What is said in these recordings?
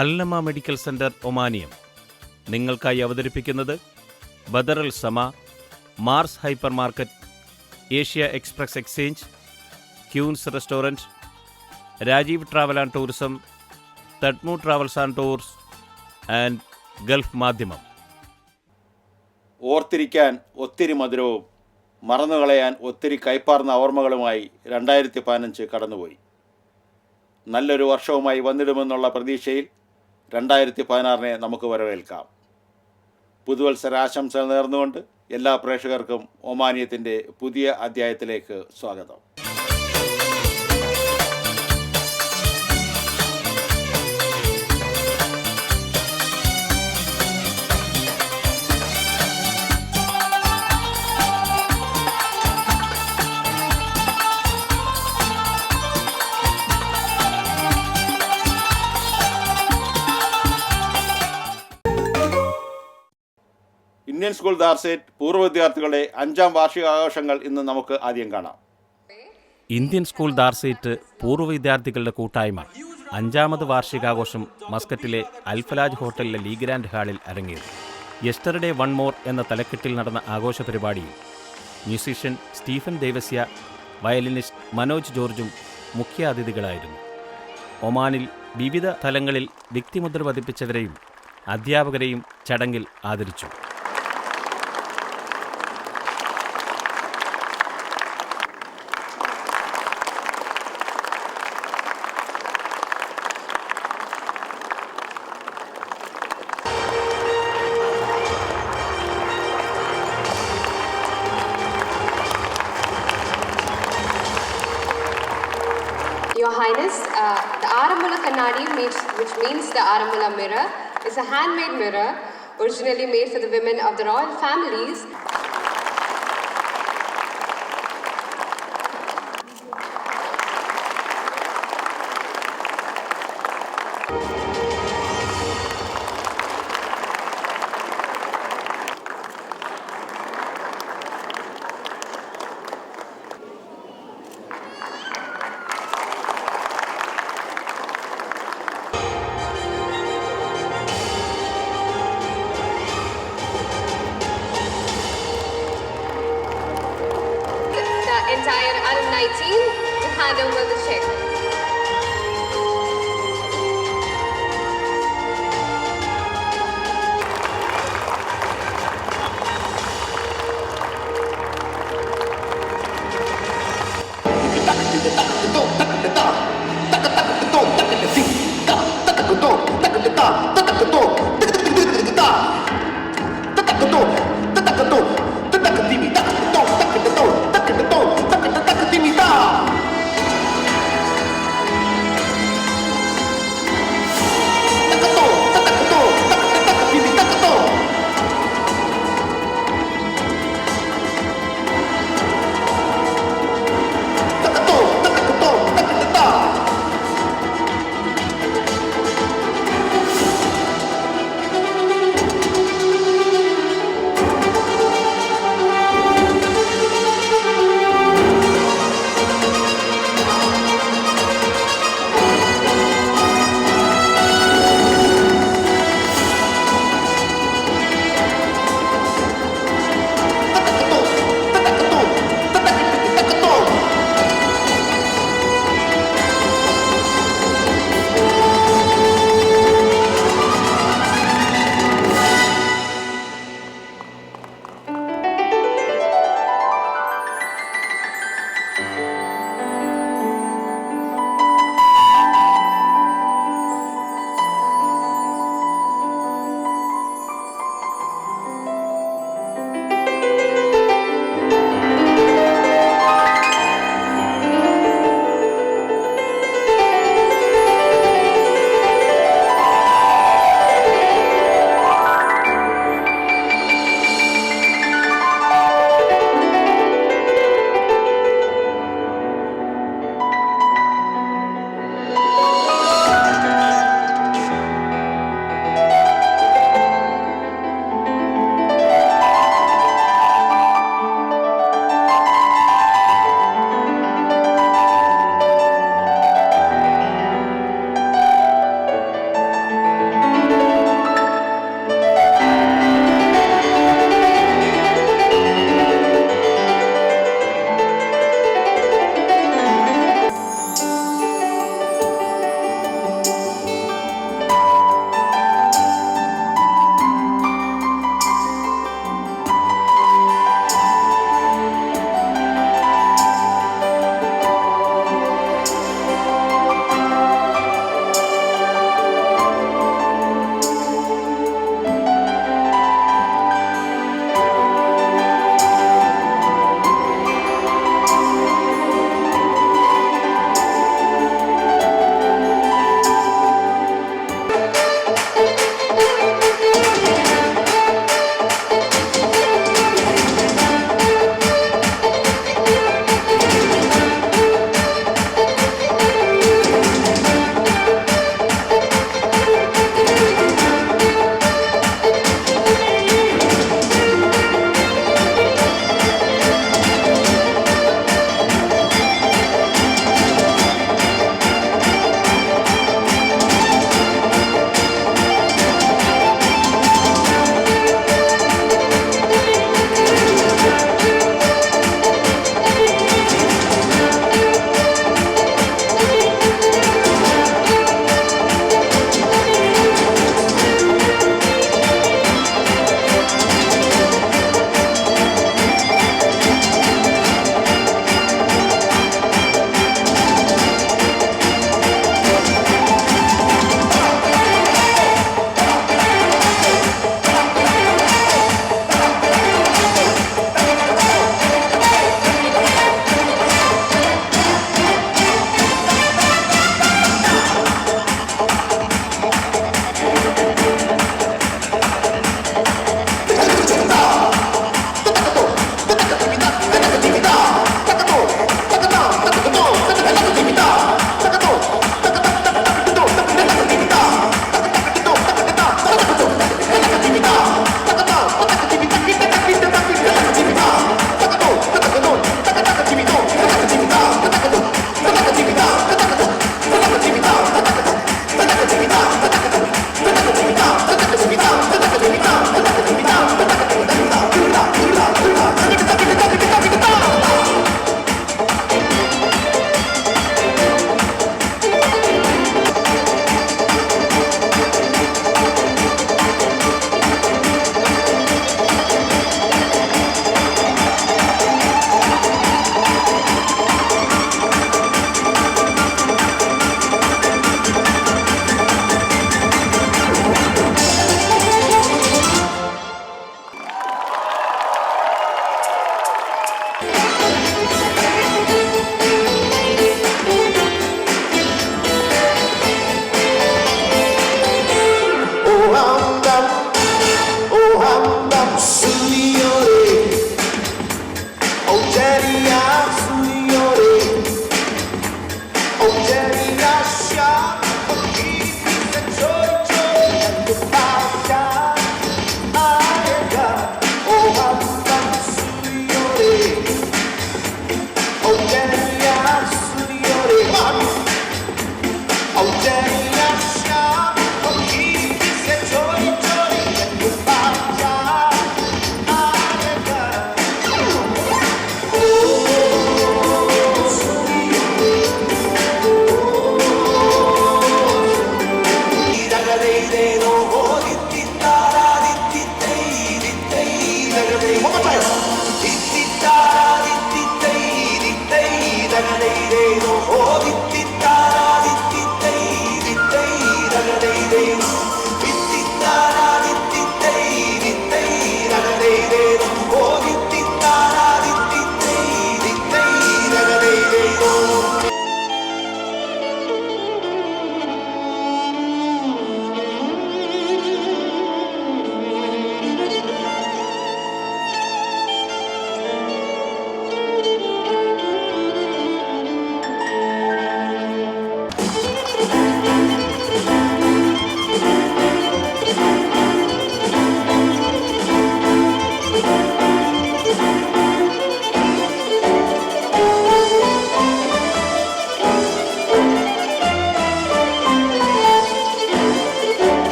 അൽനമ medical centre ഒമാനിയം നിങ്ങൾക്കായി അവതരിപ്പിക്കുന്നത് Badr Al Sama, Mars Hypermarket, Asia Express Exchange, Queens restaurant, Rajeev travel and tourism, തഡ്മു travels and tours and Gulf Madhyamam. ഓർത്തിരിക്കാൻ ഒത്തിരി മധുരവും മറന്നുകളയാൻ ഒത്തിരി കൈപ്പാർന്ന ഓർമ്മകളുമായി 2015 കടന്നുപോയി. നല്ലൊരു വർഷവുമായി വന്നിടുമെന്നുള്ള പ്രതീക്ഷയിൽ 2016 നമുക്ക് വരവേൽക്കാം. പുതുവത്സരാശംസ നേർന്നുകൊണ്ട് എല്ലാ പ്രേക്ഷകർക്കും ഒമാനിയത്തിൻ്റെ പുതിയ അധ്യായത്തിലേക്ക് സ്വാഗതം. ഇന്ത്യൻ സ്കൂൾ ദാർസേറ്റ് പൂർവ്വ വിദ്യാർത്ഥികളുടെ 5ാം വാർഷികാഘോഷങ്ങൾ ഇന്ന് നമുക്ക് ആദ്യം കാണാം. ഇന്ത്യൻ സ്കൂൾ ദാർസേറ്റ് പൂർവ്വ വിദ്യാർത്ഥികളുടെ കൂട്ടായ്മ 5ാമത് വാർഷികാഘോഷം മസ്കറ്റിലെ അൽഫലാജ് ഹോട്ടലിലെ ലീ ഗ്രാൻഡ് ഹാളിൽ അരങ്ങേറി. യെസ്റ്റർഡേ വൺ മോർ എന്ന തലക്കെട്ടിൽ നടന്ന ആഘോഷ പരിപാടിയിൽ musician Stephen Devasya, violinist Manoj ജോർജും മുഖ്യാതിഥികളായിരുന്നു. ഒമാനിൽ വിവിധ തലങ്ങളിൽ വ്യക്തിമുദ്ര പതിപ്പിച്ചവരെയും അധ്യാപകരെയും ചടങ്ങിൽ ആദരിച്ചു. Your Highness, the Aramula Kannadi, which means the Aramula mirror, is a handmade mirror originally made for the women of the royal families. Entire alumni team to hand over the check.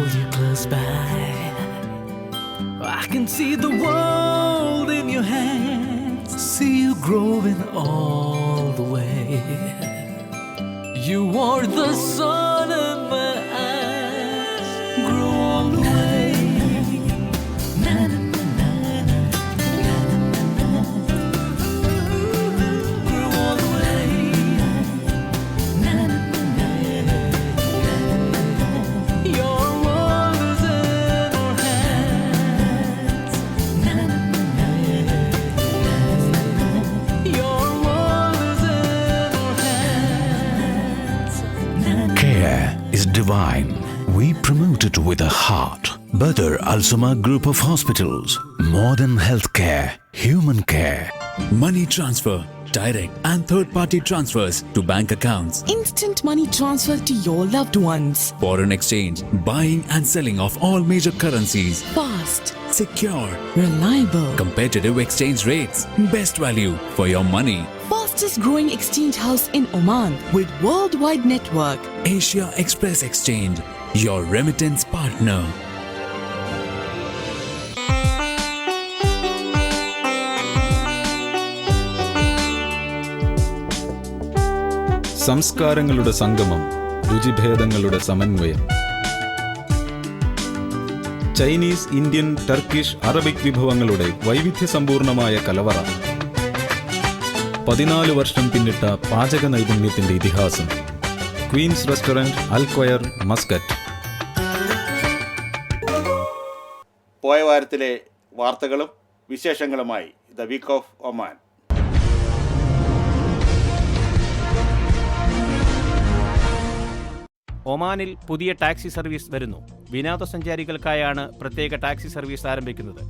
hold you close by. I can see the world in your hands, see you growing all the way. You are the sun in my eyes, grow all the way. Na, na, na, na, na, na, na, na, na. Grow all the way. Na, na, na, na, na, na, na. Your world is in our hands. Na, na, na, na, na, na, na. Your world is in our hands. Na, na. Care is divine. We promote it with a heart. Badr Al Suma Group of Hospitals. Modern healthcare, human care. Money transfer, direct and third-party transfers to bank accounts. Instant money transfer to your loved ones. Foreign exchange, buying and selling of all major currencies. Fast, Secure, reliable, competitive exchange rates. Best value for your money. fastest growing exchange house in Oman with worldwide network. Asia Express Exchange, your remittance partner. സംസ്കാരങ്ങളുടെ സംഗമം, രുചിഭേദങ്ങളുടെ സമന്വയം. Chinese, Indian, Turkish, Arabic വിഭവങ്ങളുടെ വൈവിധ്യസമ്പൂർണമായ കലവറ. 14 വർഷം പിന്നിട്ട പാചക നൈപുണ്യത്തിന്റെ ഇതിഹാസം. Queens restaurant, Al Khuwair, Muscat. പോയ വാരത്തിലെ വാർത്തകളും വിശേഷങ്ങളുമായി ദ വീക്ക് ഓഫ് ഒമാൻ. ഒമാനിൽ പുതിയ ടാക്സി സർവീസ് വരുന്നു. വിനോദസഞ്ചാരികൾക്കായാണ് പ്രത്യേക ടാക്സി സർവീസ് ആരംഭിക്കുന്നത്.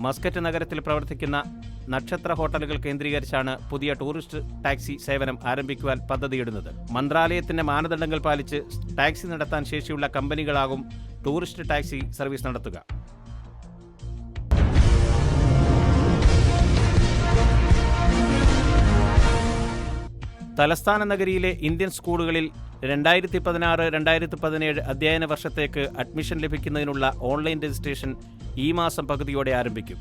മസ്കറ്റ് നഗരത്തിൽ പ്രവർത്തിക്കുന്ന നക്ഷത്ര ഹോട്ടലുകൾ കേന്ദ്രീകരിച്ചാണ് പുതിയ ടൂറിസ്റ്റ് ടാക്സി സേവനം ആരംഭിക്കുവാൻ പദ്ധതിയിടുന്നത്. മന്ത്രാലയത്തിന്റെ മാനദണ്ഡങ്ങൾ പാലിച്ച് ടാക്സി നടത്താൻ ശേഷിയുള്ള കമ്പനികളാകും ടൂറിസ്റ്റ് ടാക്സി സർവീസ് നടത്തുക. തലസ്ഥാന നഗരിയിലെ ഇന്ത്യൻ സ്കൂളുകളിൽ 2016-2017 അധ്യയന വർഷത്തേക്ക് അഡ്മിഷൻ ലഭിക്കുന്നതിനുള്ള ഓൺലൈൻ രജിസ്ട്രേഷൻ ഈ മാസം പകുതിയോടെ ആരംഭിക്കും.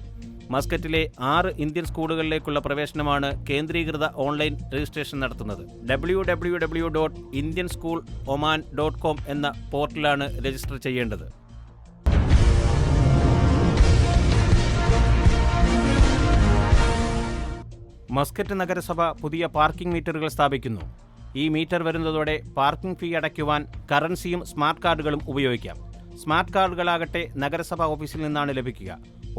മസ്കറ്റിലെ 6 ഇന്ത്യൻ സ്കൂളുകളിലേക്കുള്ള പ്രവേശനമാണ് കേന്ദ്രീകൃത ഓൺലൈൻ രജിസ്ട്രേഷൻ നടത്തുന്നത്. www.indianschooloman.com എന്ന പോർട്ടലാണ് രജിസ്റ്റർ ചെയ്യേണ്ടത്. മസ്കറ്റ് നഗരസഭ പുതിയ പാർക്കിംഗ് മീറ്ററുകൾ സ്ഥാപിക്കുന്നു. ഈ മീറ്റർ വരുന്നതോടെ പാർക്കിംഗ് ഫീ അടയ്ക്കുവാൻ കറൻസിയും സ്മാർട്ട് കാർഡുകളും ഉപയോഗിക്കാം. സ്മാർട്ട് കാർഡുകളാകട്ടെ നഗരസഭ ഓഫീസിൽ നിന്നാണ് ലഭിക്കുക.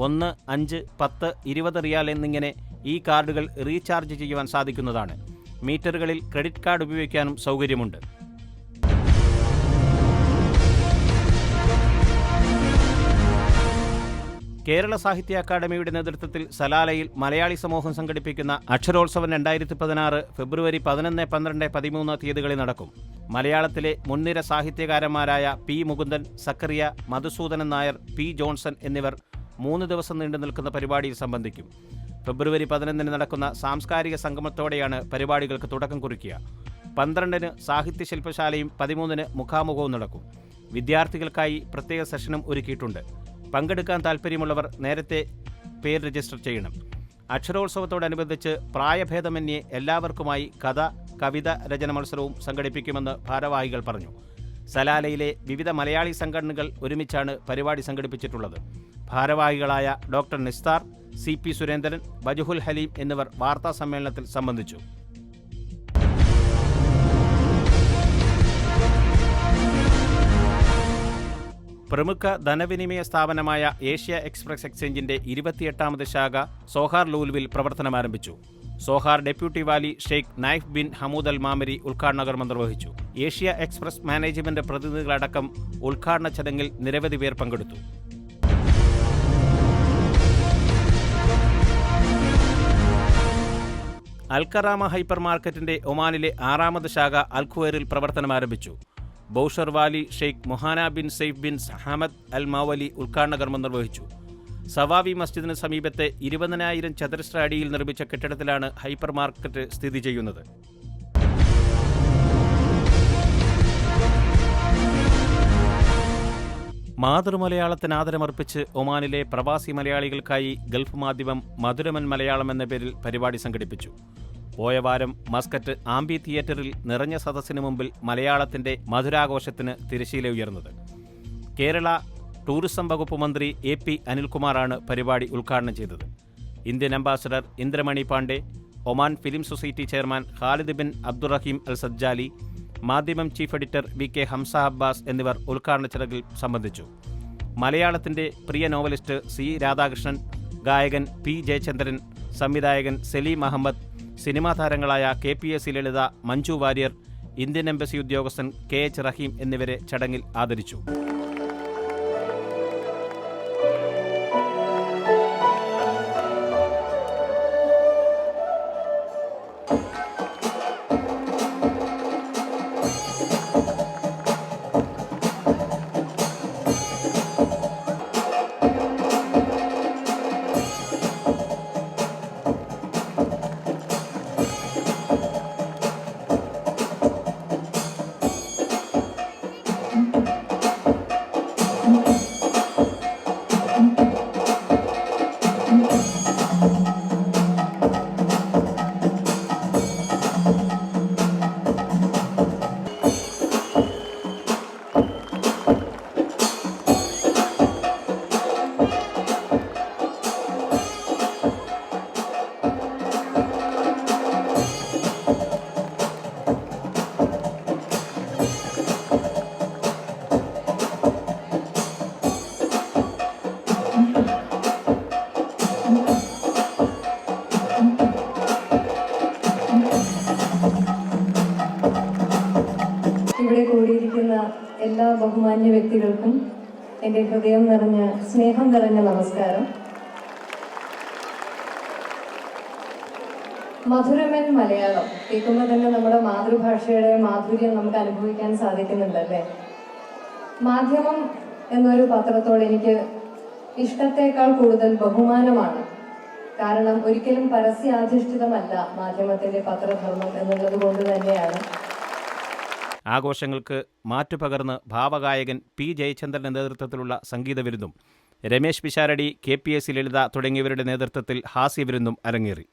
1, 5, 10, 20 റിയാൽ എന്നിങ്ങനെ ഈ കാർഡുകൾ റീചാർജ് ചെയ്യുവാൻ സാധിക്കുന്നതാണ്. മീറ്ററുകളിൽ ക്രെഡിറ്റ് കാർഡ് ഉപയോഗിക്കാനും സൗകര്യമുണ്ട്. കേരള സാഹിത്യ അക്കാദമിയുടെ നേതൃത്വത്തിൽ സലാലയിൽ മലയാളി സമൂഹം സംഘടിപ്പിക്കുന്ന അക്ഷരോത്സവം 2016 ഫെബ്രുവരി 11, 12, 13 തീയതികളിൽ നടക്കും. മലയാളത്തിലെ മുൻനിര സാഹിത്യകാരന്മാരായ P. Mukundan, Zacharia, Madhusoodanan Nair, P. Johnson എന്നിവർ 3 ദിവസം നീണ്ടു നിൽക്കുന്ന പരിപാടിയിൽ സംബന്ധിക്കും. ഫെബ്രുവരി 11 നടക്കുന്ന സാംസ്കാരിക സംഗമത്തോടെയാണ് പരിപാടികൾക്ക് തുടക്കം കുറിക്കുക. 12 സാഹിത്യ ശില്പശാലയും 13 മുഖാമുഖവും നടക്കും. വിദ്യാർത്ഥികൾക്കായി പ്രത്യേക സെഷനും ഒരുക്കിയിട്ടുണ്ട്. പങ്കെടുക്കാൻ താൽപ്പര്യമുള്ളവർ നേരത്തെ പേര് രജിസ്റ്റർ ചെയ്യണം. അക്ഷരോത്സവത്തോടനുബന്ധിച്ച് പ്രായഭേദമന്യേ എല്ലാവർക്കുമായി കഥ, കവിത രചന മത്സരവും സംഘടിപ്പിക്കുമെന്ന് ഭാരവാഹികൾ പറഞ്ഞു. സലാലയിലെ വിവിധ മലയാളി സംഘടനകൾ ഒരുമിച്ചാണ് പരിപാടി സംഘടിപ്പിച്ചിട്ടുള്ളത്. ഭാരവാഹികളായ ഡോക്ടർ നിസ്താർ, CP സുരേന്ദ്രൻ, വജുഹുൽ ഹലീം എന്നിവർ വാർത്താ സമ്മേളനത്തിൽ സംബന്ധിച്ചു. പ്രമുഖ ധനവിനിമയ സ്ഥാപനമായ ഏഷ്യ എക്സ്പ്രസ് എക്സ്ചേഞ്ചിന്റെ 28ാമത് ശാഖ സോഹാർ ലൂലുവിൽ പ്രവർത്തനമാരംഭിച്ചു. Sohar deputy Wali Sheikh Naif bin Hamood Al Mamari ഉദ്ഘാടന കർമ്മം നിർവഹിച്ചു. ഏഷ്യ എക്സ്പ്രസ് മാനേജ്മെന്റ് പ്രതിനിധികളടക്കം ഉദ്ഘാടന ചടങ്ങിൽ നിരവധി പേർ പങ്കെടുത്തു. അൽക്കറാമ ഹൈപ്പർ മാർക്കറ്റിന്റെ ഒമാനിലെ 6ാമത് ശാഖ അൽഖുവൈറിൽ പ്രവർത്തനമാരംഭിച്ചു. Bausher Wali Sheikh Mohana bin Saif bin Hamad Al Mawali ഉദ്ഘാടന കർമ്മം നിർവഹിച്ചു. സവാവി മസ്ജിദിന് സമീപത്തെ 20,000 ചതുരശ്ര അടിയിൽ നിർമ്മിച്ച കെട്ടിടത്തിലാണ് ഹൈപ്പർ മാർക്കറ്റ് സ്ഥിതി ചെയ്യുന്നത്. മാതൃമലയാളത്തിന് ആദരമർപ്പിച്ച് ഒമാനിലെ പ്രവാസി മലയാളികൾക്കായി ഗൾഫ് മാധ്യമം മധുരമൻ മലയാളം എന്ന പേരിൽ പരിപാടി സംഘടിപ്പിച്ചു. പോയ വാരം മസ്കറ്റ് ആംബി തിയേറ്ററിൽ നിറഞ്ഞ സദസ്സിനു മുമ്പിൽ മലയാളത്തിന്റെ മധുരാഘോഷത്തിന് തിരശ്ശീല ഉയർന്നത്. കേരള ടൂറിസം വകുപ്പ് മന്ത്രി AP അനിൽകുമാറാണ് പരിപാടി ഉദ്ഘാടനം ചെയ്തത്. Indian ambassador Indramani Pande, Oman film society chairman Khalid bin Abdurraheem Al Sajjali, Madhyamam chief editor VK Hamza Abbas എന്നിവർ ഉദ്ഘാടന ചടങ്ങിൽ സംബന്ധിച്ചു. മലയാളത്തിന്റെ പ്രിയ നോവലിസ്റ്റ് C രാധാകൃഷ്ണൻ, ഗായകൻ P ജയചന്ദ്രൻ, സംവിധായകൻ സലീം അഹമ്മദ്, സിനിമാ താരങ്ങളായ KPS ലളിത, മഞ്ജു വാര്യർ, ഇന്ത്യൻ എംബസി ഉദ്യോഗസ്ഥൻ KH റഹീം എന്നിവരെ ചടങ്ങിൽ ആദരിച്ചു. ഇവിടെ കൂടിയിരിക്കുന്ന എല്ലാ ബഹുമാന്യ വ്യക്തികൾക്കും എൻ്റെ ഹൃദയം നിറഞ്ഞ സ്നേഹം നിറഞ്ഞ നമസ്കാരം. മധുരമൻ മലയാളം കേൾക്കുമ്പോൾ തന്നെ നമ്മുടെ മാതൃഭാഷയുടെ മാധുര്യം നമുക്ക് അനുഭവിക്കാൻ സാധിക്കുന്നുണ്ടല്ലേ. മാധ്യമം എന്നൊരു പത്രത്തോട് എനിക്ക് ഇഷ്ടത്തേക്കാൾ കൂടുതൽ ബഹുമാനമാണ്. കാരണം ഒരിക്കലും പരസ്യാധിഷ്ഠിതമല്ല മാധ്യമത്തിൻ്റെ പത്രധർമ്മം എന്നുള്ളത് കൊണ്ട് തന്നെയാണ്. ആഘോഷങ്ങൾക്ക് മാറ്റുപകർന്ന് ഭാവഗായകൻ P ജയചന്ദ്രന്റെ നേതൃത്വത്തിലുള്ള സംഗീത വിരുന്നും രമേശ് പിഷാരടി, KPS ലളിത തുടങ്ങിയവരുടെ നേതൃത്വത്തിൽ ഹാസ്യവിരുന്നും അരങ്ങേറി.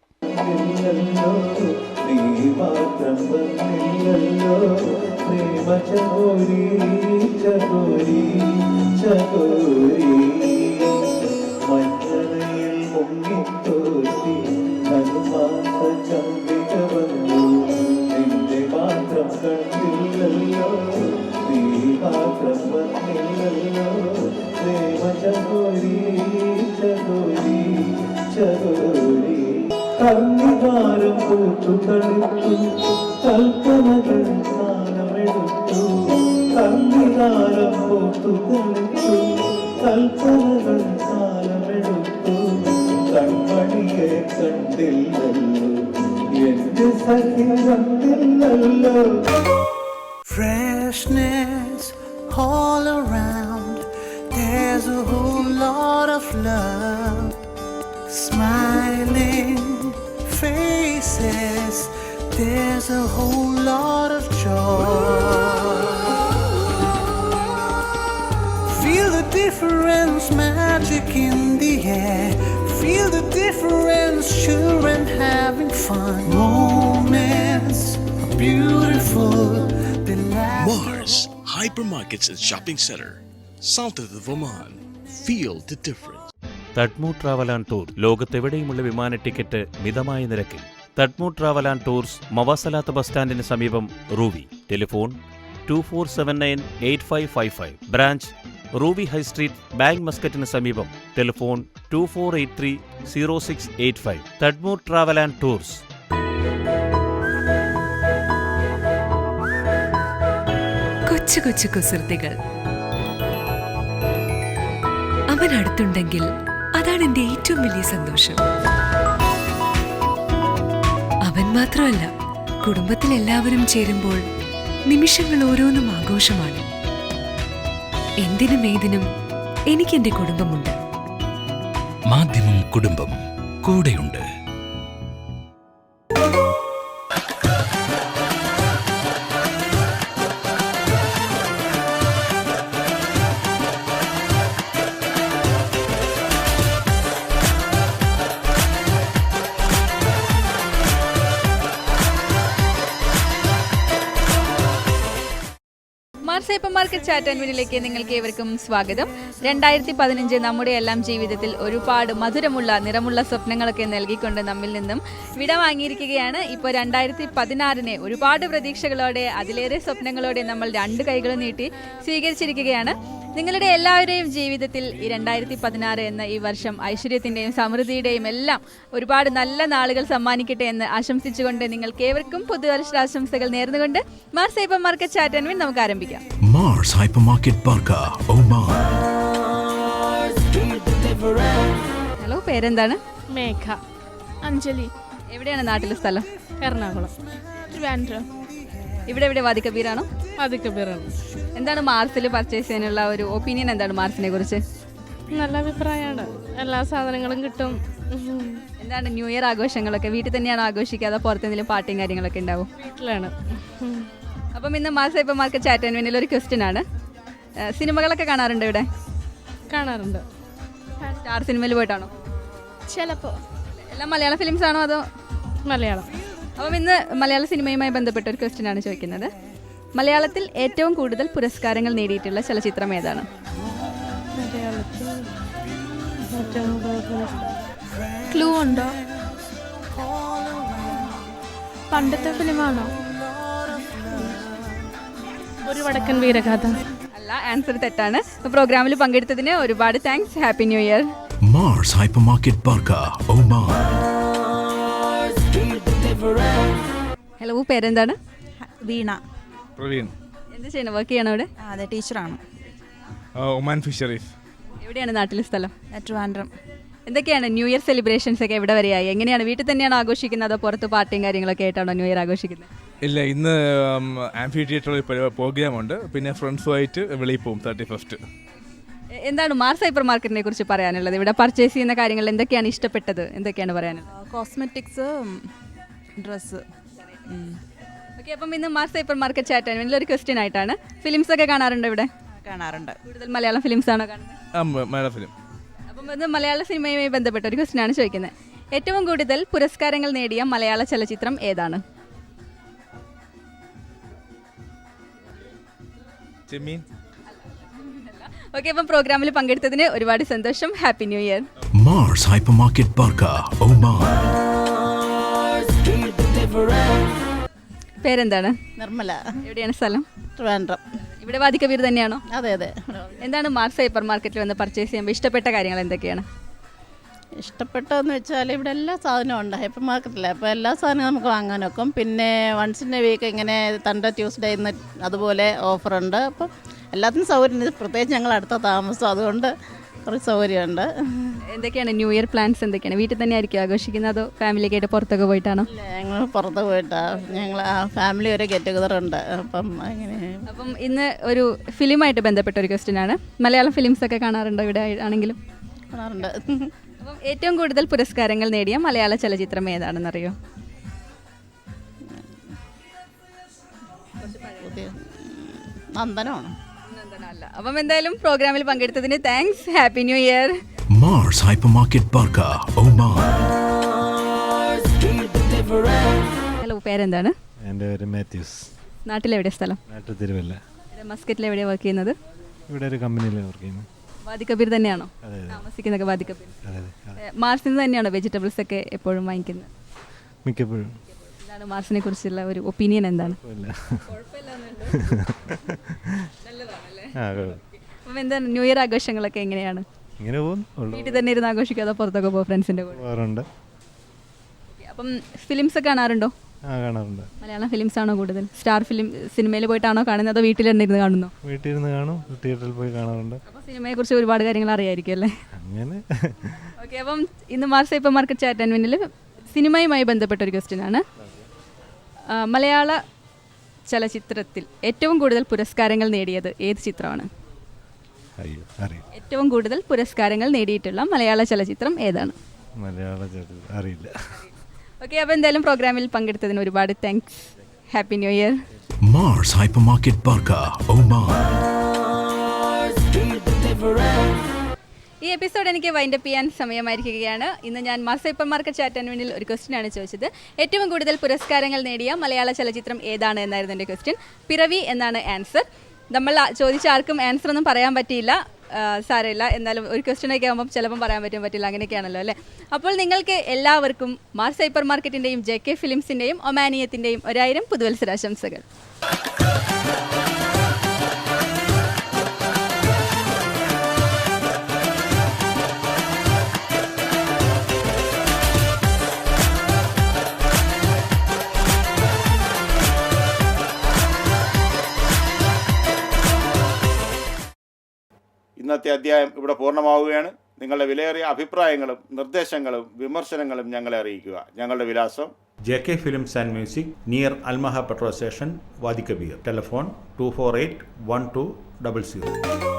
കർണികാരം പൂത്തു തളിർത്തു കൽപ്പനകൾ കാലമെടുത്തു. കർണികാരം പൂത്തു തളിർത്തു കൽപ്പനകൾ കാലമെടുത്തു. കൺമണിയെ കണ്ടില്ലല്ലോ എന്റെ സഖി കണ്ടില്ലല്ലോ. Freshness all around, there's a whole lot of love. Smiling faces, there's a whole lot of joy. Feel the difference, magic in the air. Feel the difference, children having fun. Moments are beautiful. Mars Hypermarkets and Shopping Center, south of the Oman. Feel the difference. തഡ്മു travel and tour ലോകത്തെവിടെയുമുള്ള വിമാന ticket മിതമായ നിരക്കിൽ. തഡ്മു travel and tours Mwasalat bus സ്റ്റാൻഡിന് സമീപം Ruwi. Telephone 24798555. Branch Ruwi high street, bank മസ്കറ്റിന് സമീപം. ടെലിഫോൺ 24830685. തഡ്മു ട്രാവൽ ആൻഡ് ടൂർസ്. കൊച്ചു കൊച്ചു കുസൃതികൾ. അവൻ അടുത്തുണ്ടെങ്കിൽ അതാണ് എൻ്റെ ഏറ്റവും വലിയ സന്തോഷം. അവൻ മാത്രമല്ല, കുടുംബത്തിലെല്ലാവരും ചേരുമ്പോൾ നിമിഷങ്ങൾ ഓരോന്നും ആഘോഷമാണ്. എന്തിനും ഏതിനും എനിക്കെന്റെ കുടുംബമുണ്ട്. മാധ്യമം കുടുംബം കൂടെയുണ്ട്. Mars hypermarket chat and വിനിലേക്ക് നിങ്ങൾക്ക് ഏവർക്കും സ്വാഗതം. 2015 നമ്മുടെ എല്ലാം ജീവിതത്തിൽ ഒരുപാട് മധുരമുള്ള നിറമുള്ള സ്വപ്നങ്ങളൊക്കെ നൽകിക്കൊണ്ട് നമ്മിൽ നിന്നും വിട വാങ്ങിയിരിക്കുകയാണ്. ഇപ്പോൾ 2016 ഒരുപാട് പ്രതീക്ഷകളോടെ അതിലേറെ സ്വപ്നങ്ങളോടെ നമ്മൾ 2 കൈകളും നീട്ടി സ്വീകരിച്ചിരിക്കുകയാണ്. നിങ്ങളുടെ എല്ലാവരുടെയും ജീവിതത്തിൽ ഈ 2016 എന്ന ഈ വർഷം ഐശ്വര്യത്തിൻ്റെയും സമൃദ്ധിയുടെയും എല്ലാം ഒരുപാട് നല്ല നാളുകൾ സമ്മാനിക്കട്ടെ എന്ന് ആശംസിച്ചുകൊണ്ട് നിങ്ങൾക്ക് ഏവർക്കും പുതുവർഷാശംസകൾ നേർന്നുകൊണ്ട് Mars hypermarket chat and win നമുക്ക് ആരംഭിക്കാം. Mars Hypermarket Barka, Oman. Hello, പേരെന്താണ്? മേഘ. അഞ്ജലി. എവിടെയാണ് നാട്ടിലെ സ്ഥലം? എറണാകുളം. ട്രിവാൻഡ്രം. ഇവിടെ എവിടെ വാദിക്കബീറാണോ? വാദിക്കബീറാണ്. എന്താണ് മാർസിൽ പർച്ചേസ് ചെയ്യാനുള്ള ഒരു ഒപ്പീനിയൻ? എന്താണ് മാർസിനെ കുറിച്ച്? നല്ല അഭിപ്രായമാണ്, എല്ലാ സാധനങ്ങളും കിട്ടും. എന്താണ് ന്യൂ ഇയർ ആഘോഷങ്ങളൊക്കെ വീട്ടിൽ തന്നെയാണോ ആഘോഷിക്കാതെ പുറത്തെന്തെങ്കിലും പാർട്ടിയും കാര്യങ്ങളൊക്കെ ഉണ്ടാവും? വീട്ടിലാണ്. അപ്പം ഇന്ന് Mars hypermarket chat and Vinil ഒരു ക്വസ്റ്റ്യൻ ആണ്. സിനിമകളൊക്കെ കാണാറുണ്ടോ ഇവിടെ? കാണാറുണ്ട്. സ്റ്റാർ സിനിമയിൽ പോയിട്ടാണോ? ചിലപ്പോൾ. എല്ലാം മലയാള ഫിലിംസ് ആണോ അതോ? മലയാളം. അപ്പം ഇന്ന് മലയാള സിനിമയുമായി ബന്ധപ്പെട്ട ഒരു ക്വസ്റ്റ്യൻ ആണ് ചോദിക്കുന്നത്. മലയാളത്തിൽ ഏറ്റവും കൂടുതൽ പുരസ്കാരങ്ങൾ നേടിയിട്ടുള്ള ചലച്ചിത്രം ഏതാണ്? ക്ലൂ ഉണ്ടോ? പണ്ടത്തെ ഫിലിമാണോ? ഒരു വടക്കൻ വീരഗാഥ. അല്ല, ആൻസർ തെറ്റാണ്. പ്രോഗ്രാമിൽ പങ്കെടുത്തതിന് ഒരുപാട് thanks. Happy new year. Mars Hypermarket Barka, Oman. Hello, പേരെന്താണ്? വീണ. പ്രവീൺ. എന്ത് ചെയ്യണം? വർക്ക് ചെയ്യണോ അവിടെ? അതെ, ടീച്ചറാണ്. Oman fisheries. എവിടെയാണ് നാട്ടിലെ സ്ഥലം? ട്രിവാൻഡ്രം. എന്തൊക്കെയാണ് ന്യൂ ഇയർ സെലിബ്രേഷൻസ് ഒക്കെ എവിടെ വരെയായി? എങ്ങനെയാണ്, വീട്ടിൽ തന്നെയാണോ ആഘോഷിക്കുന്നത് അതോ പുറത്ത് പാർട്ടിയും കാര്യങ്ങളൊക്കെ ആയിട്ടാണോ ന്യൂ ഇയർ ആഘോഷിക്കുന്നത്? ഇല്ല, ഇന്ന് ആംഫി തിയേറ്ററിൽ പ്രോഗ്രാമുണ്ട്. പിന്നെ ഫ്രണ്ട്സുമായിട്ട് വെളിയിൽ പോകും 31st. എന്താണ് മാർസ് ഹൈപ്പർ മാർക്കറ്റിനെ കുറിച്ച് പറയാനുള്ളത്? ഇവിടെ പർച്ചേസ് ചെയ്യുന്ന കാര്യങ്ങൾ എന്തൊക്കെയാണ് ഇഷ്ടപ്പെട്ടത്? എന്തൊക്കെയാണ് പറയാനുള്ളത്? Cosmetics, dress. ഓക്കെ, അപ്പം ഇന്ന് Mars hypermarket chat and Vinil ഒരു ക്വസ്റ്റ്യൻ ആയിട്ടാണ്. ഫിലിംസ് ഒക്കെ കാണാറുണ്ടോ ഇവിടെ? കാണാറുണ്ട്. കൂടുതൽ മലയാളം ഫിലിംസ് ആണോ കാണുന്നത്? മലയാള ഫിലിം. അപ്പം ഇത് മലയാള സിനിമയുമായി ബന്ധപ്പെട്ട ഒരു ക്വസ്റ്റ്യൻ ആണ് ചോദിക്കുന്നത്. ഏറ്റവും കൂടുതൽ പുരസ്കാരങ്ങൾ നേടിയ മലയാള ചലച്ചിത്രം ഏതാണ്? ചെമ്മീൻ. ഓക്കെ, അപ്പം പ്രോഗ്രാമിൽ പങ്കെടുത്തതിന് ഒരുപാട് സന്തോഷം. Happy new year. Mars Hypermarket Barka, Oman. പേരെന്താണ്? നിർമ്മല. എവിടെയാണ് സ്ഥലം? ട്രിവാൻഡ്രം. ഇവിടെ വാദിക്കബീർ തന്നെയാണോ? അതെ അതെ. എന്താണ് മാർസ് ഹൈപ്പർ മാർക്കറ്റിൽ വന്ന് പർച്ചേസ് ചെയ്യുമ്പോൾ ഇഷ്ടപ്പെട്ട കാര്യങ്ങൾ എന്തൊക്കെയാണ്? ഇഷ്ടപ്പെട്ടതെന്ന് വെച്ചാൽ ഇവിടെ എല്ലാ സാധനവും ഉണ്ട് ഹൈപ്പർ മാർക്കറ്റിൽ. അപ്പോൾ എല്ലാ സാധനവും നമുക്ക് വാങ്ങാൻ വെക്കും. പിന്നെ വൺസ് ഇൻ എ വീക്ക് ഇങ്ങനെ തണ്ട ട്യൂസ്ഡേ ഇന്ന് അതുപോലെ ഓഫറുണ്ട്. അപ്പം എല്ലാത്തിനും സൗകര്യം. പ്രത്യേകിച്ച് ഞങ്ങൾ അടുത്ത താമസം, അതുകൊണ്ട് കുറച്ച് സൗകര്യമുണ്ട്. എന്തൊക്കെയാണ് ന്യൂ ഇയർ പ്ലാൻസ്? എന്തൊക്കെയാണ്? വീട്ടിൽ തന്നെ ആയിരിക്കും ആഘോഷിക്കുന്നത് അതോ ഫാമിലിയൊക്കെ ആയിട്ട് പുറത്തൊക്കെ പോയിട്ടാണോ? ഞങ്ങൾ പുറത്ത് പോയിട്ടാണ്. ഞങ്ങൾ ഫാമിലി ഒരു ഗെറ്റ് ടുഗദർ ഉണ്ട്. അപ്പം അങ്ങനെ. അപ്പം ഇന്ന് ഒരു ഫിലിമായിട്ട് ബന്ധപ്പെട്ട ഒരു ക്വസ്റ്റ്യൻ ആണ്. മലയാളം ഫിലിംസ് ഒക്കെ കാണാറുണ്ടോ ഇവിടെ ആണെങ്കിലും? കാണാറുണ്ട്. അപ്പം ഏറ്റവും കൂടുതൽ പുരസ്കാരങ്ങൾ നേടിയ മലയാള ചലച്ചിത്രം ഏതാണെന്നറിയോ? നന്ദനമാണോ? നന്ദനമല്ല. അപ്പം എന്തായാലും പ്രോഗ്രാമിൽ പങ്കെടുത്തതിന് thanks. Happy new year. Mars Hypermarket Barka, Oman. Hello, പേരെന്താണ്? എൻ്റെ പേര് മാത്യൂസ്. നാട്ടിലെവിടെ സ്ഥലം? നാട്ടിൽ തിരുവല്ല. മസ്കറ്റിൽ എവിടെയാണ് വർക്ക് ചെയ്യുന്നത്? ഇവിടെ ഒരു കമ്പനിയിൽ വർക്ക് ചെയ്യുന്നു. വാദിക്കബീർ തന്നെയാണോ അതെ. താമസിക്കുന്നതൊക്കെ? വാദിക്കബീർ. അതെ. മാർസിൽ നിന്ന് തന്നെയാണോ വെജിറ്റബിൾസ് ഒക്കെ എപ്പോഴും വാങ്ങിക്കുന്നത്? മിക്കപ്പോഴും. എന്താണ് മാർസിനെ കുറിച്ചുള്ള ഒരു ഒപ്പീനിയൻ? എന്താണ്? അപ്പം എന്താണ് ന്യൂ ഇയർ ആഘോഷങ്ങളൊക്കെ എങ്ങനെയാണ്? ഇങ്ങനെ പോകുന്നു. വീട്ടിൽ തന്നെ ഇരുന്ന് ആഘോഷിക്കാതെ പുറത്തൊക്കെ പോകും ഫ്രണ്ട്സിൻ്റെ കൂടെ? പോകാറുണ്ട്. അപ്പം ഫിലിംസ് ഒക്കെ കാണാറുണ്ടോ? കാണാറുണ്ട്. മലയാളം ഫിലിംസ് ആണോ കൂടുതൽ? സ്റ്റാർ ഫിലിം സിനിമയിൽ പോയിട്ടാണോ കാണുന്നത് അതോ വീട്ടിൽ തന്നെ ഇരുന്ന് കാണുന്നോ? വീട്ടിലിരുന്ന് കാണും, തിയേറ്ററിൽ പോയി കാണാറുണ്ട്. അപ്പോൾ സിനിമയെക്കുറിച്ച് ഒരുപാട് കാര്യങ്ങൾ അറിയായിരിക്കും അല്ലേ? അങ്ങനെ. ഓക്കെ, അപ്പം ഇന്ന് Mars hypermarket chat and വിനിൽ സിനിമയുമായി ബന്ധപ്പെട്ട ഒരു ക്വസ്റ്റ്യൻ ആണ്. മലയാള ചലച്ചിത്രത്തിൽ ഏറ്റവും കൂടുതൽ പുരസ്കാരങ്ങൾ നേടിയത് ഏത് ചിത്രമാണ്? ഏറ്റവും കൂടുതൽ പുരസ്കാരങ്ങൾ നേടിയിട്ടുള്ള മലയാള ചലച്ചിത്രം ഏതാണ്? മലയാള ചലച്ചിത്രം അറിയില്ല. ഓക്കെ, അപ്പോൾ എന്തായാലും പ്രോഗ്രാമിൽ പങ്കെടുത്തതിന് ഒരുപാട് thanks. Happy new year. Mars Hypermarket Barka, Oman. ഈ എപ്പിസോഡ് എനിക്ക് വൈൻഡപ്പ് ചെയ്യാൻ സമയമായിരിക്കുകയാണ്. ഇന്ന് ഞാൻ Mars hypermarket chat and Vinil ഒരു ക്വസ്റ്റ്യൻ ആണ് ചോദിച്ചത്. ഏറ്റവും കൂടുതൽ പുരസ്കാരങ്ങൾ നേടിയ മലയാള ചലച്ചിത്രം ഏതാണ് എന്നായിരുന്നു എൻ്റെ ക്വസ്റ്റ്യൻ. പിറവി എന്നാണ് ആൻസർ. നമ്മൾ ചോദിച്ച ആർക്കും ആൻസർ ഒന്നും പറയാൻ പറ്റിയില്ല. സാരമില്ല, എന്നാലും ഒരു ക്വസ്റ്റ്യനൊക്കെ ആകുമ്പോൾ ചിലപ്പം പറയാൻ പറ്റില്ല, അങ്ങനെയൊക്കെയാണല്ലോ അല്ലേ. അപ്പോൾ നിങ്ങൾക്ക് എല്ലാവർക്കും മാർസ് ഹൈപ്പർ മാർക്കറ്റിൻ്റെയും JK ഫിലിംസിൻ്റെയും ഒമാനിയത്തിൻ്റെയും 1000 പുതുവത്സരാശംസകൾ. ഇന്നത്തെ അധ്യായം ഇവിടെ പൂർണ്ണമാവുകയാണ്. നിങ്ങളുടെ വിലയേറിയ അഭിപ്രായങ്ങളും നിർദ്ദേശങ്ങളും വിമർശനങ്ങളും ഞങ്ങളെ അറിയിക്കുക. ഞങ്ങളുടെ വിലാസം JK Films and Music, near Almaha Petrol Station, Wadi Kabir. Telephone 248 1200.